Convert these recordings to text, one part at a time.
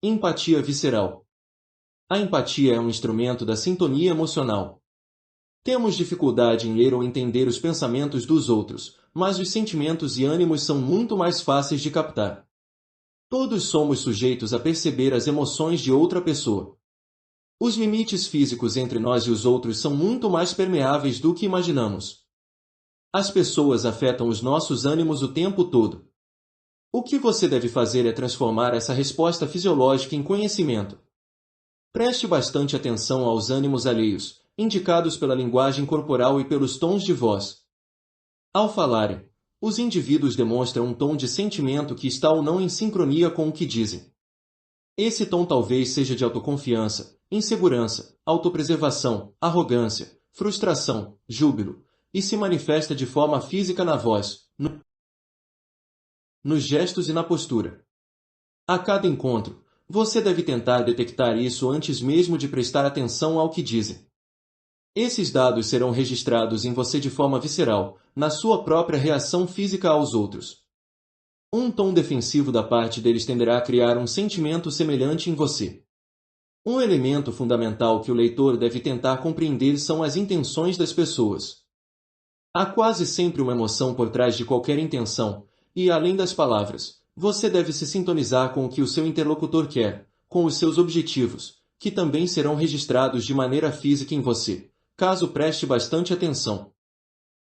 Empatia visceral. A empatia é um instrumento da sintonia emocional. Temos dificuldade em ler ou entender os pensamentos dos outros, mas os sentimentos e ânimos são muito mais fáceis de captar. Todos somos sujeitos a perceber as emoções de outra pessoa. Os limites físicos entre nós e os outros são muito mais permeáveis do que imaginamos. As pessoas afetam os nossos ânimos o tempo todo. O que você deve fazer é transformar essa resposta fisiológica em conhecimento. Preste bastante atenção aos ânimos alheios, indicados pela linguagem corporal e pelos tons de voz. Ao falarem, os indivíduos demonstram um tom de sentimento que está ou não em sincronia com o que dizem. Esse tom talvez seja de autoconfiança, insegurança, autopreservação, arrogância, frustração, júbilo, e se manifesta de forma física na voz, nos gestos e na postura. A cada encontro, você deve tentar detectar isso antes mesmo de prestar atenção ao que dizem. Esses dados serão registrados em você de forma visceral, na sua própria reação física aos outros. Um tom defensivo da parte deles tenderá a criar um sentimento semelhante em você. Um elemento fundamental que o leitor deve tentar compreender são as intenções das pessoas. Há quase sempre uma emoção por trás de qualquer intenção, e além das palavras, você deve se sintonizar com o que o seu interlocutor quer, com os seus objetivos, que também serão registrados de maneira física em você, caso preste bastante atenção.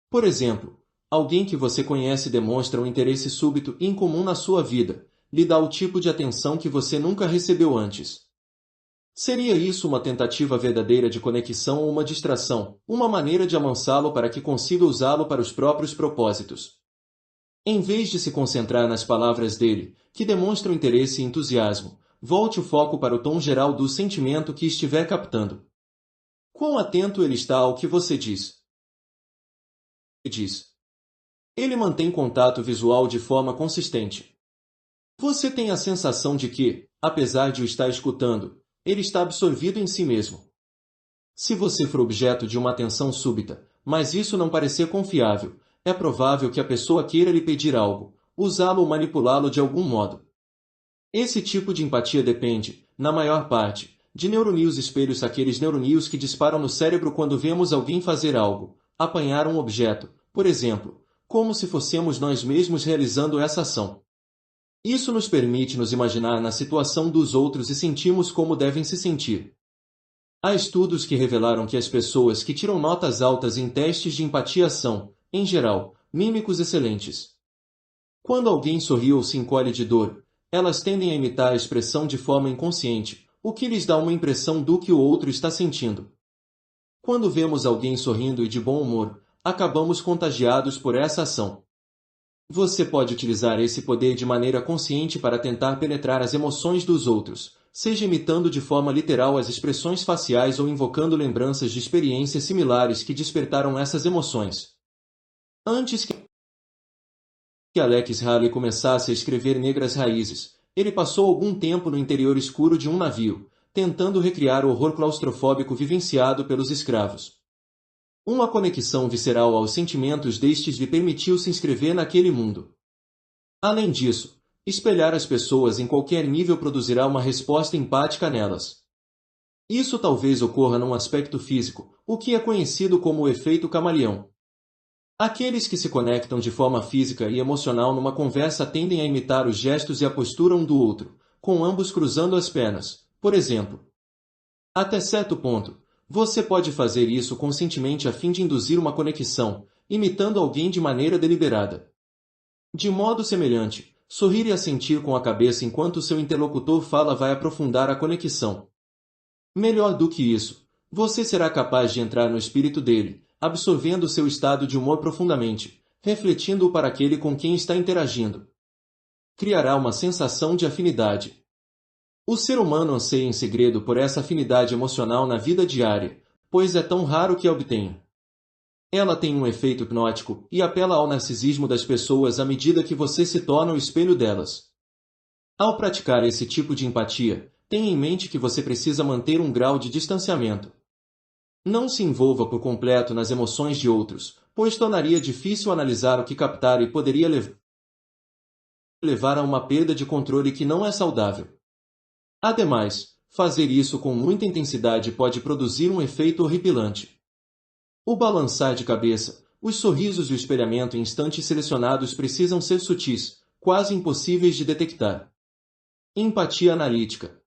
Por exemplo, alguém que você conhece demonstra um interesse súbito e incomum na sua vida, lhe dá o tipo de atenção que você nunca recebeu antes. Seria isso uma tentativa verdadeira de conexão ou uma distração, uma maneira de amansá-lo para que consiga usá-lo para os próprios propósitos? Em vez de se concentrar nas palavras dele, que demonstram interesse e entusiasmo, volte o foco para o tom geral do sentimento que estiver captando. Quão atento ele está ao que você diz. Ele mantém contato visual de forma consistente. Você tem a sensação de que, apesar de o estar escutando, ele está absorvido em si mesmo. Se você for objeto de uma atenção súbita, mas isso não parecer confiável, é provável que a pessoa queira lhe pedir algo, usá-lo ou manipulá-lo de algum modo. Esse tipo de empatia depende, na maior parte, de neurônios espelhos, aqueles neurônios que disparam no cérebro quando vemos alguém fazer algo, apanhar um objeto, por exemplo, como se fossemos nós mesmos realizando essa ação. Isso nos permite nos imaginar na situação dos outros e sentimos como devem se sentir. Há estudos que revelaram que as pessoas que tiram notas altas em testes de empatia são, em geral, mímicos excelentes. Quando alguém sorri ou se encolhe de dor, elas tendem a imitar a expressão de forma inconsciente, o que lhes dá uma impressão do que o outro está sentindo. Quando vemos alguém sorrindo e de bom humor, acabamos contagiados por essa ação. Você pode utilizar esse poder de maneira consciente para tentar penetrar as emoções dos outros, seja imitando de forma literal as expressões faciais ou invocando lembranças de experiências similares que despertaram essas emoções. Antes que Alex Haley começasse a escrever Negras Raízes, ele passou algum tempo no interior escuro de um navio, tentando recriar o horror claustrofóbico vivenciado pelos escravos. Uma conexão visceral aos sentimentos destes lhe permitiu se inscrever naquele mundo. Além disso, espelhar as pessoas em qualquer nível produzirá uma resposta empática nelas. Isso talvez ocorra num aspecto físico, o que é conhecido como o efeito camaleão. Aqueles que se conectam de forma física e emocional numa conversa tendem a imitar os gestos e a postura um do outro, com ambos cruzando as pernas, por exemplo. Até certo ponto, você pode fazer isso conscientemente a fim de induzir uma conexão, imitando alguém de maneira deliberada. De modo semelhante, sorrir e assentir com a cabeça enquanto seu interlocutor fala vai aprofundar a conexão. Melhor do que isso, você será capaz de entrar no espírito dele, absorvendo seu estado de humor profundamente, refletindo-o para aquele com quem está interagindo. Criará uma sensação de afinidade. O ser humano anseia em segredo por essa afinidade emocional na vida diária, pois é tão raro que a obtenha. Ela tem um efeito hipnótico e apela ao narcisismo das pessoas à medida que você se torna o espelho delas. Ao praticar esse tipo de empatia, tenha em mente que você precisa manter um grau de distanciamento. Não se envolva por completo nas emoções de outros, pois tornaria difícil analisar o que captar e poderia levar a uma perda de controle que não é saudável. Ademais, fazer isso com muita intensidade pode produzir um efeito horripilante. O balançar de cabeça, os sorrisos e o espelhamento em instantes selecionados precisam ser sutis, quase impossíveis de detectar. Empatia analítica.